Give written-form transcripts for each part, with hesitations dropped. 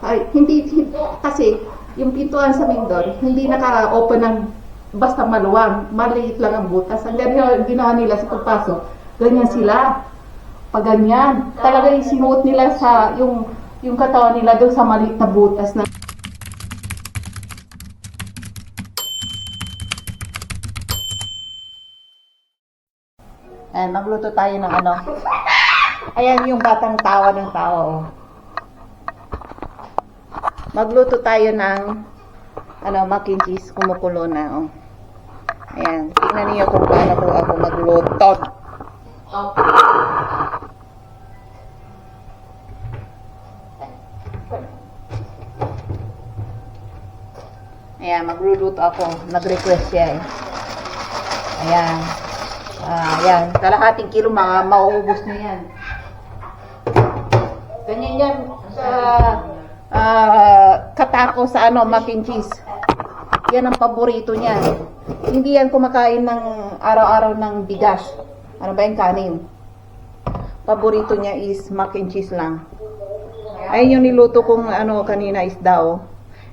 ay, hindi, kasi yung pintuan sa Mindoro, hindi naka-open ng basta maluwang, maliit lang ang butas. Ang ginawa nila sa pagpasok, ganyan sila. Pag ganyan, talaga isinuot nila sa yung katawan nila doon sa maliit na butas na. Ayan, magluto tayo ng ano. Ayan yung batang tawa ng tawa. Oh. Magluto tayo ng ano, mac and cheese, kumukulo na. Oh. Ayan, tingnan niyo kung paano ko ako magluto. Oh. Ayan, magluluto ako. Nag-request siya eh. Ayan. Ayan. Kalahating kilo, mauubos na yan. Ganyan yan sa katako sa ano, mac and cheese. Yan ang paborito niya. Hindi yan kumakain ng araw-araw ng bigas. Ano ba yung kanin? Paborito niya is mac and cheese lang. Ayun yung niluto kong ano kanina isda oh.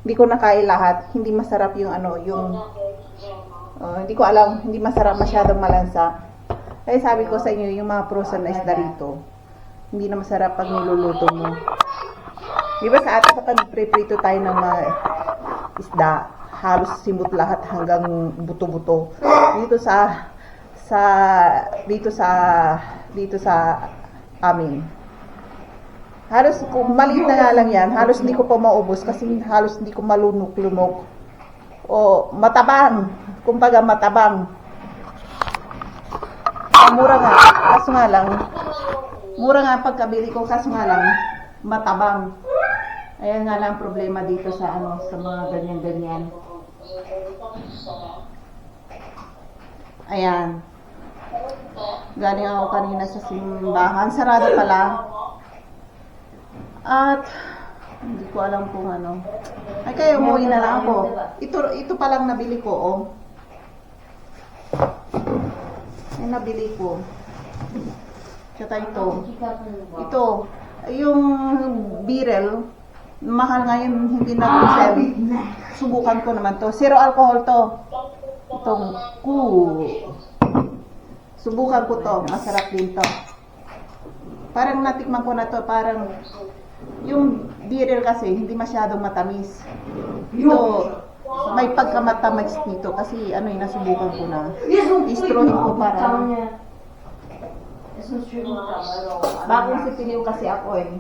Hindi ko nakain lahat. Hindi masarap yung ano, yung hindi ko alam, hindi masarap, masyadong malansa. Kaya sabi ko sa inyo, yung mga frozen na isda rito, hindi na masarap pag niluluto mo. Di ba sa atin kapag pre-prito tayo ng mga isda, halos simot lahat hanggang buto-buto. Dito sa amin. Halos kung maliit na nga lang yan, halos hindi ko pa maubos kasi halos hindi ko malunok-lunok. O matabang, kumbaga matabang. Mura nga, kaso nga lang, mura nga pagkabili ko, kaso nga lang, matabang. Ayan nga lang problema dito sa ano, sa mga ganyan-ganyan. Ayan. Galing ako kanina sa simbahan, sarado pala. At hindi ko alam kung ano. Ay kaya umuwi na lang ako. Ito pa lang nabili ko, oh. Yung nabili ko. Tsaka ito. Ito. Yung birel, mahal ngayon, hindi na po sell. Subukan ko naman to. Zero alcohol to. Itong subukan ko to. Masarap din to. Parang natikman ko na to. Parang yung birel kasi hindi masyadong matamis. Ito, may pagkamatamis nito kasi ano yung nasubukan ko na. Istrohin ko para. Bagong sipiliw kasi ako eh.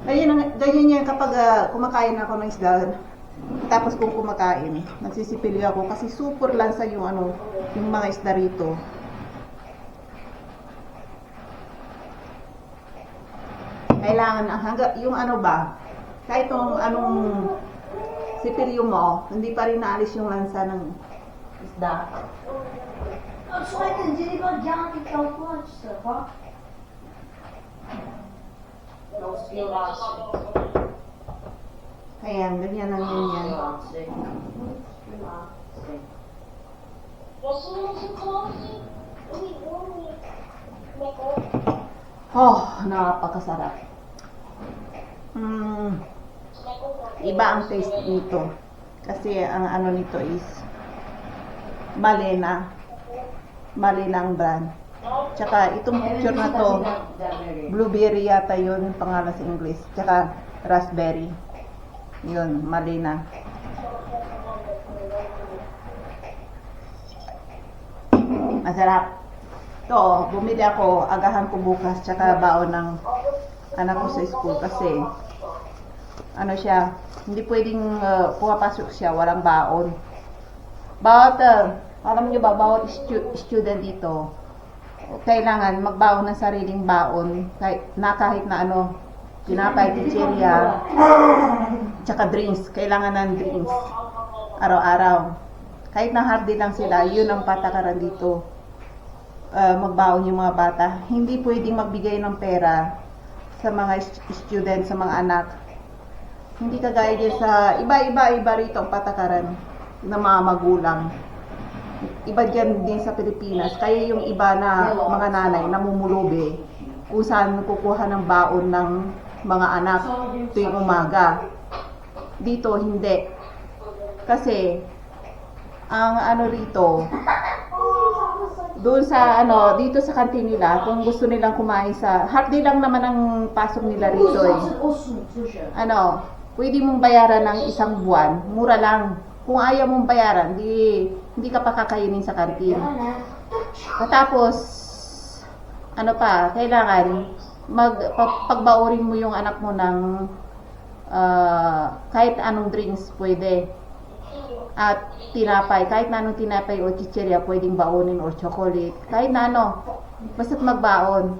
Ganyan yan kapag kumakain ako ng isda. Tapos kung kumakain, nagsisipiliw ako kasi super lansa yung ano, yung mga isda rito. Kailangan yung ano ba, kahit anong sipilyo mo, hindi pa rin naalis yung lansa ng isda. Kaya, ganyan lang yan. Oh, napakasarap. Iba ang taste nito. Kasi ang ano nito is Malena. Malena ang brand. Tsaka itong picture na to, blueberry yata yun pangalan sa English. Tsaka raspberry. Yun, Malena. Masarap. To, bumili ako, agahan ko bukas, tsaka baon ng anak ko sa school kasi ano siya, hindi pwedeng pumapasok siya, walang baon. Bawat, alam niyo ba, bawat student dito, kailangan magbaon ng sariling baon, kahit na ano, tinapay, chichirya, tsaka drinks, kailangan ng drinks, araw-araw. Kahit na hardy lang sila, yun ang patakaran dito. Magbaon yung mga bata. Hindi pwedeng magbigay ng pera sa mga student, sa mga anak. Hindi kagaya din sa iba rito ang patakaran ng mga magulang. Iba dyan din sa Pilipinas. Kaya yung iba na mga nanay namumulubi kung saan kukuha ng baon ng mga anak tuwing umaga. Dito hindi. Kasi ang ano rito, doon sa dito sa kantin nila, kung gusto nilang kumain sa half day lang naman ang pasok nila rito eh. Pwede mong bayaran ng isang buwan, mura lang. Kung ayaw mong bayaran, hindi ka pa kakainin sa kantin. Tapos kailangan pagbaorin mo yung anak mo ng kahit anong drinks pwede. At tinapay, kahit na anong tinapay o chichirya pwedeng baonin or chocolate, kahit na basta't magbaon.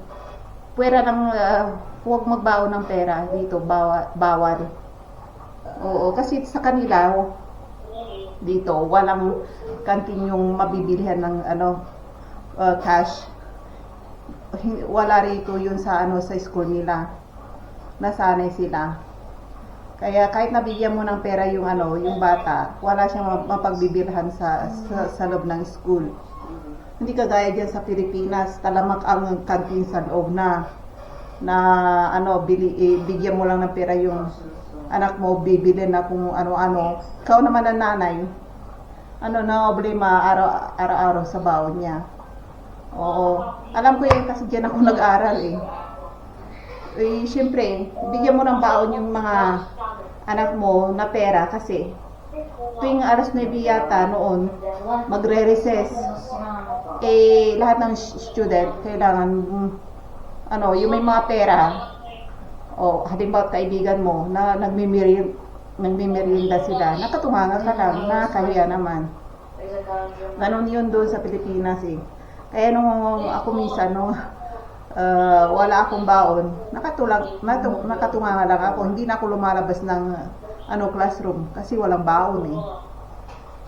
Pwera lang, huwag magbaon ng pera dito, bawal. Oo, kasi sa kanila dito walang kantin yung mabibilihan ng cash. Wala rito yun sa sa school nila. Nasanay sila. Kaya kahit nabigyan mo ng pera yung yung bata, wala siyang mapagbibilhan sa loob ng school. Hindi kagaya diyan sa Pilipinas, talamak ang kantin sa loob na bigyan mo lang ng pera yung anak mo, bibili na kung ano-ano. Ikaw naman ang nanay, na problema araw-araw sa baon niya. Oo, alam ko kasi diyan ako nag-aral syempre, bigyan mo ng baon yung mga anak mo na pera kasi tuwing alas 9 yata noon, magre-recess. Lahat ng student, kailangan, yung may mga pera, halimbawa kaibigan mo, na nagmimerienda sila, nakatunganga ka lang, nakakahiya naman. Ganon yun doon sa Pilipinas Kaya nung ako minsan, wala akong baon, nakatunganga lang ako, hindi na ako lumalabas ng classroom kasi walang baon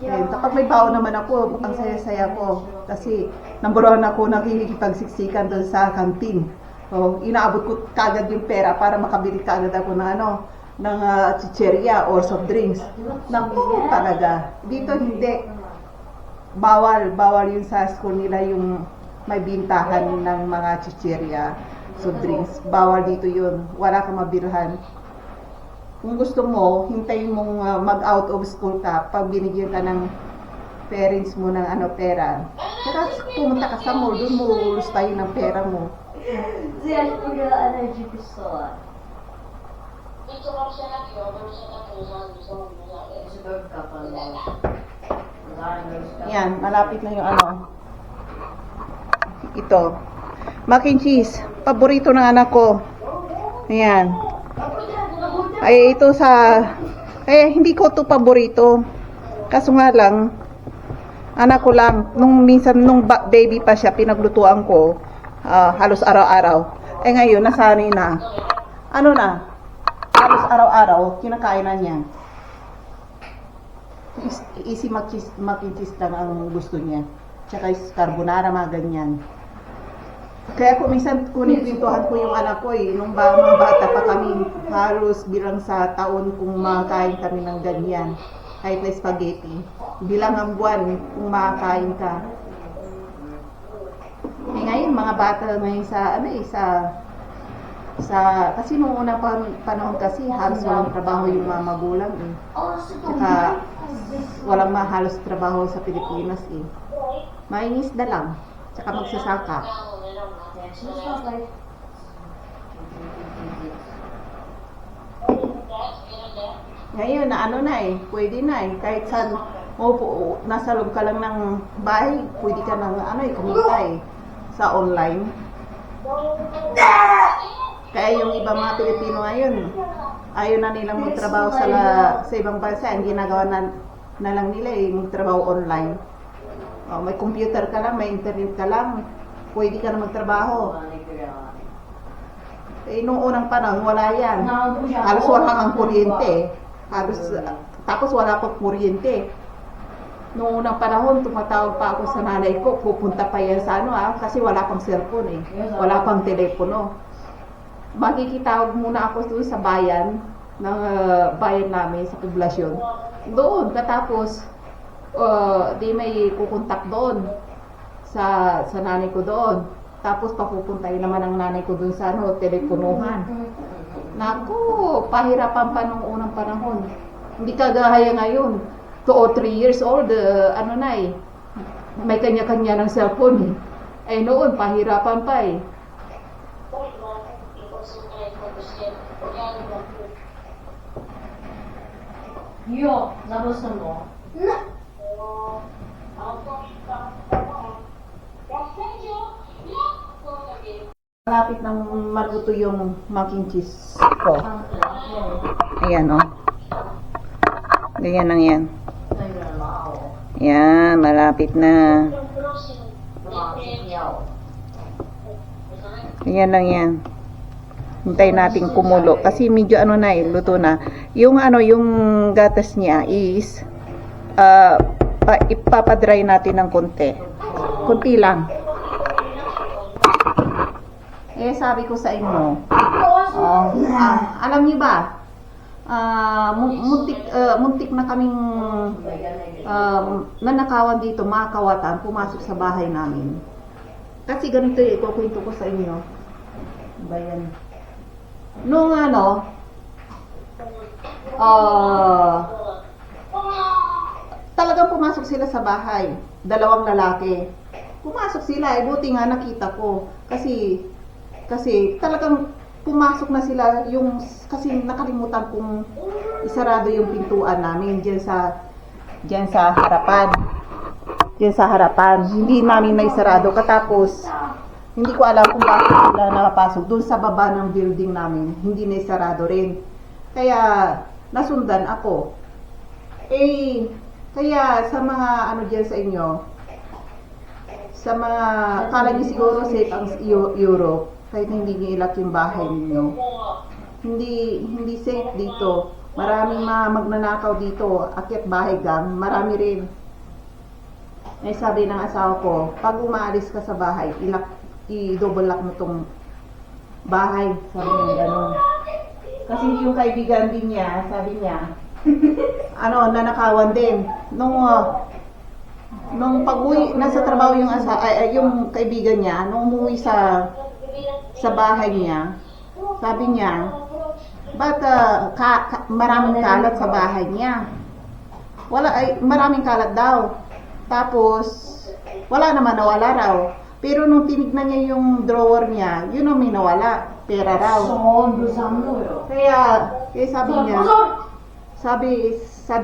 kapag may baon naman ako, ang saya-saya ko kasi number 1 ako nakikipagsiksikan doon sa kantin. Inaabot ko kagad yung pera para makabili kagad ako ng chicheria or soft drinks. Talaga dito hindi, bawal yun sa school nila yung may bintahan ng mga chichirya, soft drinks. Bawal dito yun. Wala kang mabilhan. Kung gusto mo, hintayin mong mag-out of school ka pag binigyan ka ng parents mo ng pera. Saka pumunta ka sa mall, doon mo ulustayin ng pera mo. Yan, malapit na yung ito, mac and cheese, paborito ng anak ko. Ayan. Ito hindi ko to paborito. Kaso nga lang, anak ko lang, minsan nung baby pa siya, pinaglutuan ko, halos araw-araw. Ngayon, nasanay na. Halos araw-araw, kinakain na niya. Easy mac and cheese lang ang gusto niya. Tsaka carbonara, mga ganyan. Kaya kung minsan kunintuhan ko yung anak ko nung mga bata pa kami, halos bilang sa taon kung makakain kami ng ganyan, kahit na spaghetti, bilang ang buwan kung makakain ka. Ngayon mga bata ngayon kasi nung unang panahon kasi halos walang trabaho yung mga magulang Tsaka walang halos trabaho sa Pilipinas Mainis na lang, tsaka magsasaka. Ngayon pwede na kahit saan nasa loob ka lang ng bahay, pwede ka nang kumita sa online. Kaya yung iba mga Pilipino ngayon, ayaw na nilang magtrabaho sa ibang bansa, ang ginagawa na lang nila magtrabaho online. May computer ka lang, may internet ka lang, pwede ka na magtrabaho. Nung unang panahon, wala yan. Halos wala kang kuryente. Tapos wala pang kuryente. Nung unang panahon, tumatawag pa ako sa nanay ko, pupunta pa yan sa kasi wala pang cellphone wala pang telepono. Makikitawag muna ako doon sa bayan, ng bayan namin, sa poblasyon. Doon, katapos, di may kukontak doon sa nanay ko doon. Tapos papupuntahin naman ang nanay ko dun sa ano, teleponuhan. Naku, pahirapan pa nung unang panahon. Hindi kagaya ngayon. 2 or 3 years old, ano na eh. May kanya-kanya ng cellphone eh. Eh noon, pahirapan pa eh. Yo, nabasa mo? Malapit nang maluto yung mac and cheese ko. Ayan o. Ganyan lang yan. Ayan, malapit na. Ganyan lang yan. Hintayin natin kumulo. Kasi medyo ano na eh, luto na. Yung ano, yung gatas niya is ipapadry natin ng konti. Konti lang. Eh, sabi ko sa inyo, alam niyo ba, muntik na kaming nanakawan dito, mga kawatan, pumasok sa bahay namin. Kasi ganito eh, kukwento ko sa inyo. Bayan. Nung ano, talagang pumasok sila sa bahay. 2 lalaki. Pumasok sila, eh, buti nga nakita ko. Kasi talagang pumasok na sila kasi nakalimutan kong isarado yung pintuan namin diyan sa harapan. Diyan sa harapan. Hindi namin naisarado katapos hindi ko alam kung bakit sila nakapasok doon sa baba ng building namin. Hindi naisarado rin. Kaya nasundan ako. Eh kaya sa mga ano diyan sa inyo, sa mga kala niyo siguro safe ang Europe. Kahit hindi niyo ilak yung bahay niyo. Hindi safe dito. Maraming magnanakaw dito. Akyat bahay gang. Marami rin. May sabi ng asawa ko, pag umaalis ka sa bahay, i-double lock mo tong bahay. Sabi niya gano'n. Kasi yung kaibigan din niya, sabi niya, nanakawan din. Nung pag-uwi, nasa trabaho yung kaibigan niya, nung umuwi sa bahay niya, sabi niya, ba't maraming kalat sa bahay niya? Maraming kalat daw. Tapos, wala naman, nawala raw. Pero nung tinignan niya yung drawer niya, yun ang may nawala. Pera raw. Kaya sabi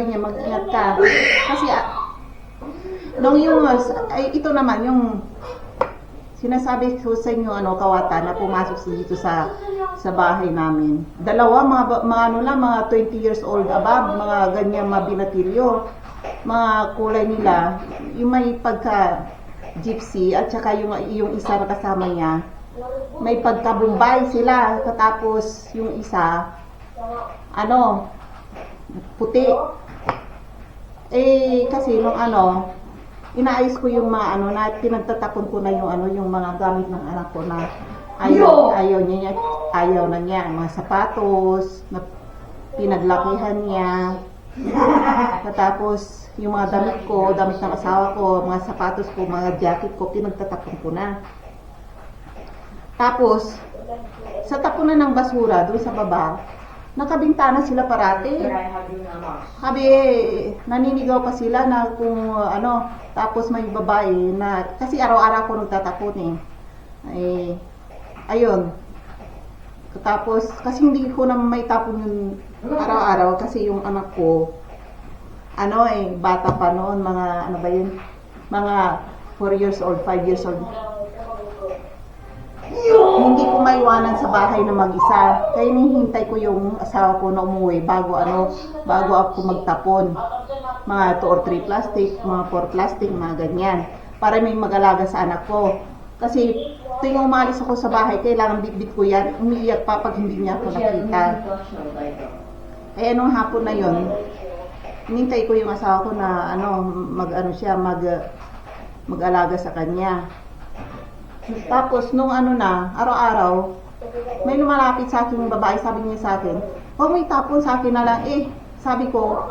niya, mag-ingat ka. Kasi, ito naman, yung sinasabi ko sa inyo, kawatan na pumasok dito sa bahay namin. Dalawa, mga 20 years old above, mga ganyan mabinatilyo. Mga kulay nila, yung may pagka gypsy at saka yung isa na kasama niya, may pagka Bombay sila. Katapos yung isa, puti. Eh, kasi nung inaayos ko yung mga na pinagtatapon ko na yung mga gamit ng anak ko na ayaw na niya, mga sapatos na pinaglakihan niya. Tapos yung mga damit ng asawa ko, mga sapatos ko, mga jacket ko, pinagtatapon ko na. Tapos sa tapunan ng basura doon sa baba, nakabintana sila parati. Sabi, naninigaw pa sila na kung tapos may babae na, kasi araw-araw ko nagtatapon ayun. Tapos, kasi hindi ko na may tapon yung araw-araw kasi yung anak ko, bata pa noon, mga, mga 4 years old, 5 years old. Hindi ko maiwanan sa bahay na mag-isa. Kaya hinihintay ko yung asawa ko na umuwi bago ako magtapon. Mga 2 or 3 plastic, mga 4 plastic, mga ganyan. Para may mag-alaga sa anak ko. Kasi tuwing umalis ako sa bahay, kailangan bitbit ko yan. Umiiyak pa pag hindi niya ako nakita. Kaya nung hapon na yon, hinintay ko yung asawa ko na mag-alaga sa kanya. Tapos nung araw-araw, may lumalapit sa akin yung babae, sabi niya sa akin, huwag may tapon sa akin na lang. Sabi ko,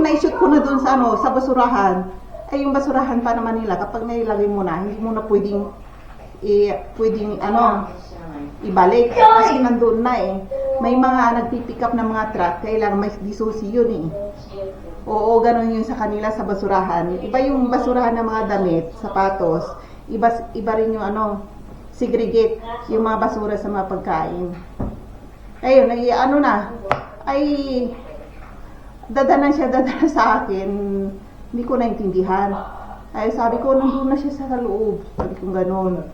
naishoot ko na dun sa basurahan. Yung basurahan pa naman nila, kapag nailagay mo na, hindi mo na pwedeng pwedeng ibalik kasi nandun na eh. May mga nagpipick up ng mga truck, kailangan may disusi yun eh. Oo, ganun yun sa kanila sa basurahan. Iba yung basurahan ng mga damit, sapatos. Iba rin yung segregate yung mga basura sa mga pagkain. Ayun, dadana sa akin. Hindi ko naintindihan. Ay, sabi ko, nandun na siya sa loob. Sabi ko ganun.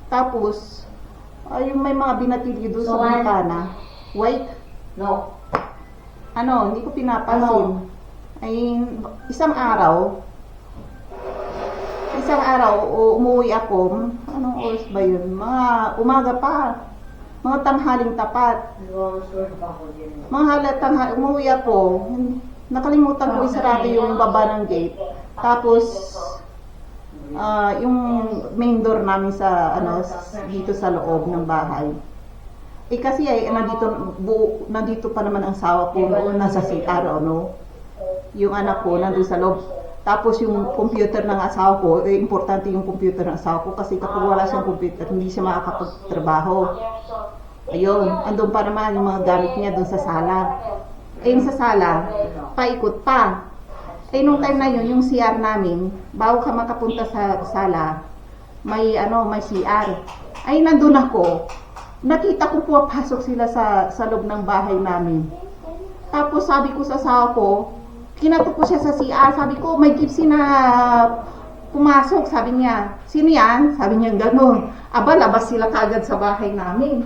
Tapos, yung may mga binatilyo doon sa bintana. White? No. Hindi ko pinapansin. Ay, isang araw, umuwi ako. Anong oras ba yun? Mga umaga pa. Mga tanghaling tapat. Umuwi ako. Nakalimutan ko isarado yung baba ng gate. Tapos, yung main door namin sa, dito sa loob ng bahay. Kasi nandito pa naman ang sawa ko noon, nasa CR, yung anak ko nandun sa loob. Tapos yung computer ng asawa ko, importante yung computer ng asawa ko kasi kapag wala siyang computer, hindi siya makakapagtrabaho. Ayun, andun pa naman yung mga gamit niya doon sa sala. Yung sa sala, paikot pa. Nung time na yun, yung CR namin, bago ka makapunta sa sala, may CR. Nandun ako. Nakita ko pumapasok sila sa loob ng bahay namin. Tapos sabi ko sa asawa ko, kinatok ko siya sa CR. Sabi ko, may gypsy na pumasok. Sabi niya, sino yan? Sabi niya, gano'n. Aba, labas sila kaagad sa bahay namin.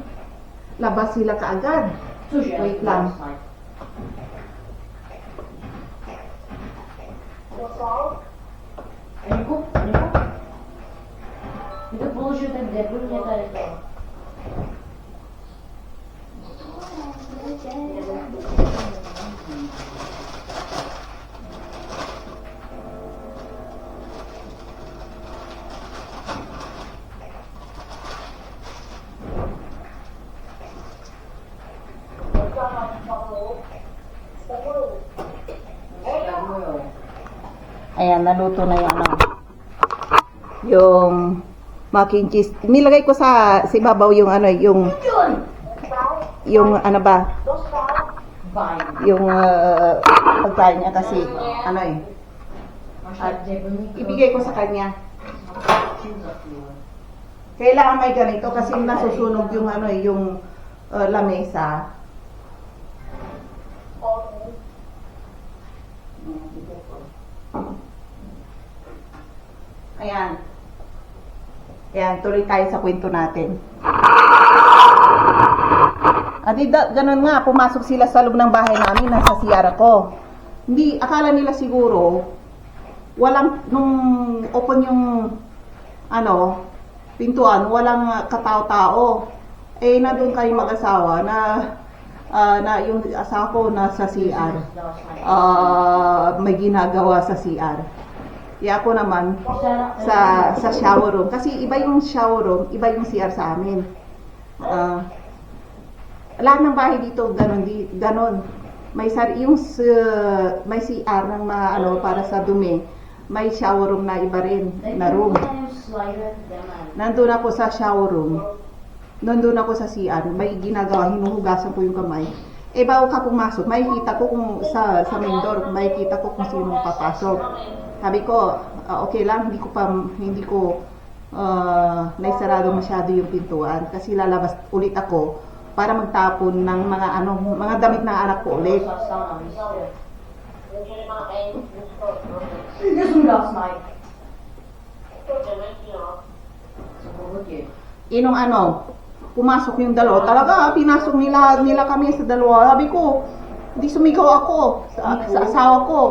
Labas sila kaagad. Wait lang. Itu bullshit and devil niya tayo. Ayan, naluto na yung mac and cheese. Nilagay ko sa ibabaw yung yung pagkain niya kasi ibigay ko sa kanya. Kailangan may ganito kasi nasusunog yung yung lamesa. Ayan, tuloy tayo sa kwento natin. Ganun nga, pumasok sila sa loob ng bahay namin, nasa CR ako. Hindi, akala nila siguro, nung open yung, pintuan, walang katao-tao. Nandun kayo mag-asawa na yung asawa ko nasa CR. May ginagawa sa CR. Kaya ako naman sa shower room. Kasi iba yung shower room, iba yung CR sa amin. Lahat ng bahay dito ganon. May CR ng para sa dumi. May shower room na iba rin na room. Nandun ako sa shower room. Nandun ako sa CR. May ginagawa, hinuhugasan ko yung kamay. Bago ka pumasok, makikita ko kung sa main door, makikita ko kung sino papasok. Sabi ko, okay lang, hindi ko naisarado masyado yung pintuan kasi lalabas ulit ako para magtapon ng mga damit ng anak ko ulit. Pumasok yung dalawa. Talaga, pinasok nila kami sa dalawa. Sabi ko, hindi sumigaw ako sa asawa ko.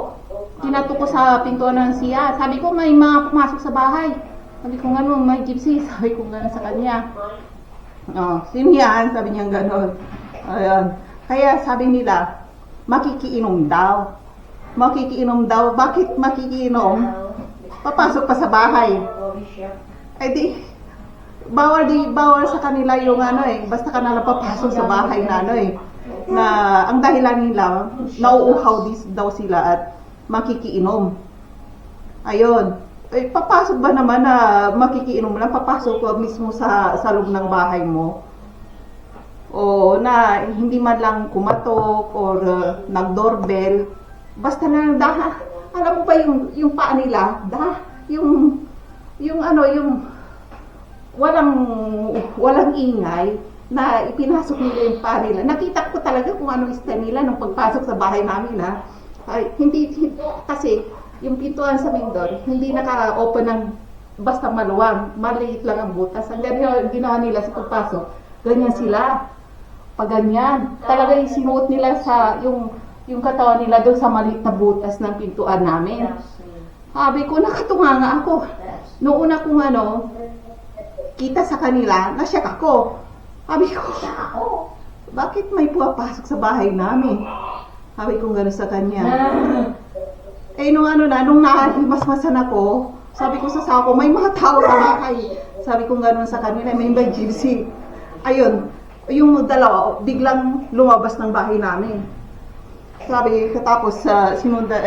Kinatok ko sa pintuan ng siya. Sabi ko, may mga pumasok sa bahay. Sabi ko, may gypsy. Sabi ko, gano'n sa kanya. Sino yan? Sabi niya, gano'n. Ayan. Kaya sabi nila, makikiinom daw. Makikiinom daw. Bakit makikiinom? Papasok pa sa bahay. Bawal sa kanila yung basta ka na papasok sa bahay na na ang dahilan nila, nauuhaw daw sila at makikiinom. Ayun. Eh, papasok ba naman na makikiinom lang? Papasok ko mismo sa loob ng bahay mo? O na hindi man lang kumatok or nag-doorbell. Basta na alam mo ba yung paa nila? Yung ano, yung walang ingay na ipinasok nila yung paa nila. Nakita ko talaga kung ano style nila nung pagpasok sa bahay namin ha. Ay, hindi kasi yung pintuan sa main door, hindi naka-open ng basta maluwang. Maliit lang ang butas. Ang ganyan ginawa nila sa pagpasok. Ganyan sila. Pag ganyan. Talaga isinuot nila sa yung katawan nila doon sa maliit na butas ng pintuan namin. Sabi ko, nakatunga nga ako. Noong una kong kita sa kanila, nasyak ako. Sabi ko, bakit may pumapasok sa bahay namin? Sabi ko gano'n sa kanya. Eh, nung nahimasmasan ako, sabi ko sa sako, may mga tao sa bahay. Sabi ko gano'n sa kanila, may emergency. Ayun, yung dalawa, biglang lumabas ng bahay namin. Sabi, tapos sinundan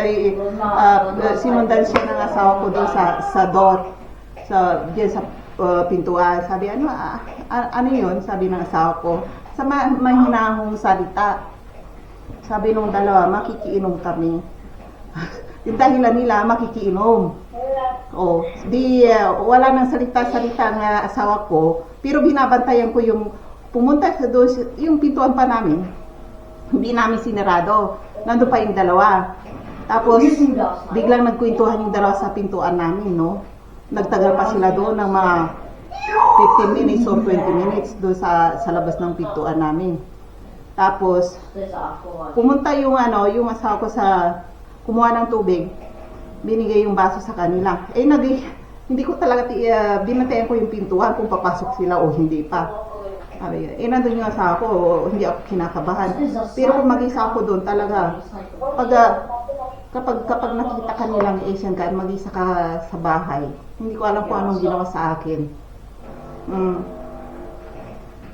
siya ng asawa ko doon sa door, diyan sa pintuan. Sabi, ano yun? Sabi ng asawa ko, sa mahinahong salita. Sabi nung dalawa, makikiinom kami. Yung dahilan nila, makikiinom. Wala nang salita-salita ng asawa ko, pero binabantayan ko yung pumunta sa doon, yung pintuan pa namin, hindi namin sinarado. Nandun pa yung dalawa. Tapos, biglang nagkwentuhan yung dalawa sa pintuan namin, no? Nagtagal pa sila doon ng mga 15 minutes or 20 minutes doon sa labas ng pintuan namin. Tapos, pumunta yung asawa ko sa kumuha ng tubig, binigay yung baso sa kanila. Eh, hindi ko talaga binantayan ko yung pintuan kung papasok sila o hindi pa. Sabi, nandun yung asawa ko, hindi ako kinakabahan. Pero kung mag-isa ako doon talaga, kapag nakita ka nilang Asian ka, mag-isa ka sa bahay, hindi ko alam kung anong ginawa sa akin.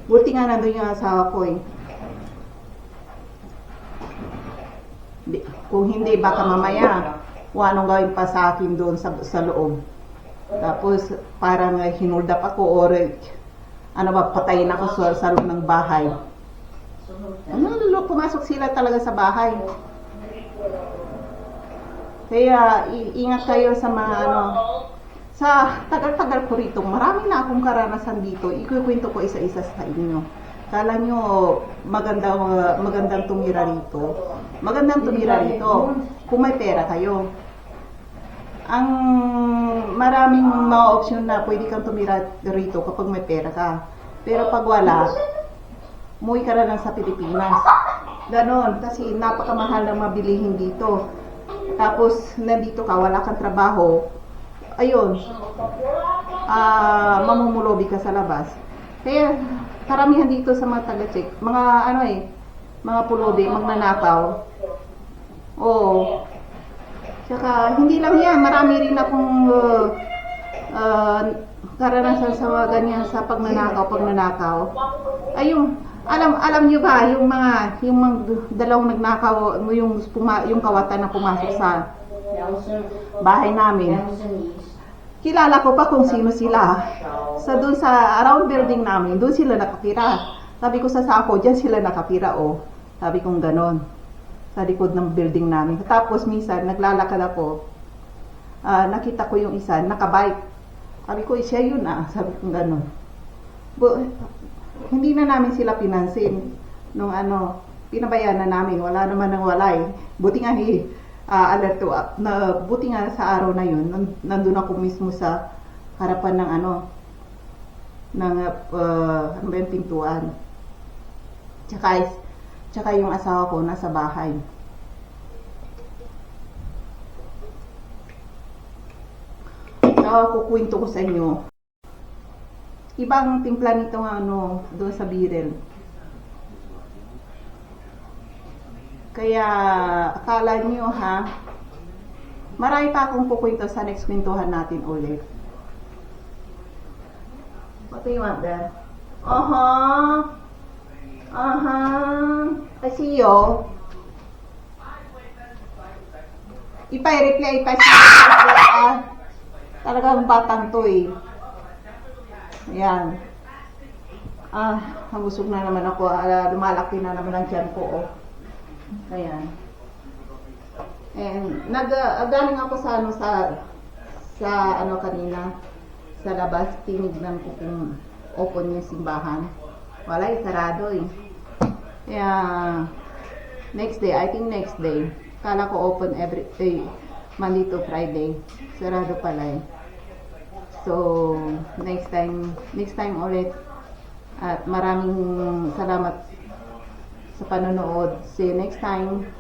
Buti nga nandun yung asawa ko eh. Kung hindi, baka mamaya, kung anong gawin pa sa akin doon sa loob. Tapos, parang hinuld up ako or patayin ako sa loob ng bahay. Pumasok sila talaga sa bahay. Kaya, ingat kayo sa mga sa tagal-tagal ko rito, marami na akong karanasan dito. Ikukwento ko isa-isa sa inyo. Kala nyo magandang tumira rito. Magandang tumira rito kung may pera kayo. Ang maraming mga opsyon na pwede kang tumira rito kapag may pera ka. Pero pag wala, umuwi ka na lang sa Pilipinas. Ganon, kasi napakamahal ng mabilihin dito. Tapos, nandito ka, wala kang trabaho. Ayun, mamumulobi ka sa labas. Kaya, karamihan dito sa mga taga-check, mga pulobi, magnanakaw. Oo. Tsaka, hindi lang yan, marami rin akong karanasan sa mga ganyan sa pagnanakaw. Ayun, alam niyo ba, yung mga dalawang nagnakaw, yung kawatan na pumasok sa bahay namin. Kilala ko pa kung sino sila. Doon sa around building namin, doon sila nakatira. Sabi ko sa sako, diyan sila nakatira Sabi kong ganon. Sa likod ng building namin. Tapos minsan, naglalakad ako. Nakita ko yung isa, nakabike. Sabi ko, siya yun Sabi kong ganon. Hindi na namin sila pinansin. Nung pinabayaan na namin. Wala naman nang walay. Buti nga alert to up. Buti nga sa araw na yun, nandun ako mismo sa harapan ng yung pintuan. Tsaka yung asawa ko nasa bahay. Kukwento ko sa inyo. Ibang timpla nito doon sa Birel. Kaya, akala nyo marami pa akong kukwento sa next kwentuhan natin ulit. What do you want there? I see you. Ipay-reply pa siya. Talagang batang to eh. Ayan. Nabusog na naman ako. Lumalaki na naman ang tiyan ko. Oh. Ayan. And galing ako sa kanina sa labas, tinignan ko kung open yung simbahan. Wala, sarado eh. Kaya next day, I think next day. Kala ko open every day, Monday to Friday. Sarado pala eh. So, next time ulit. At maraming salamat sa panonood. See you next time.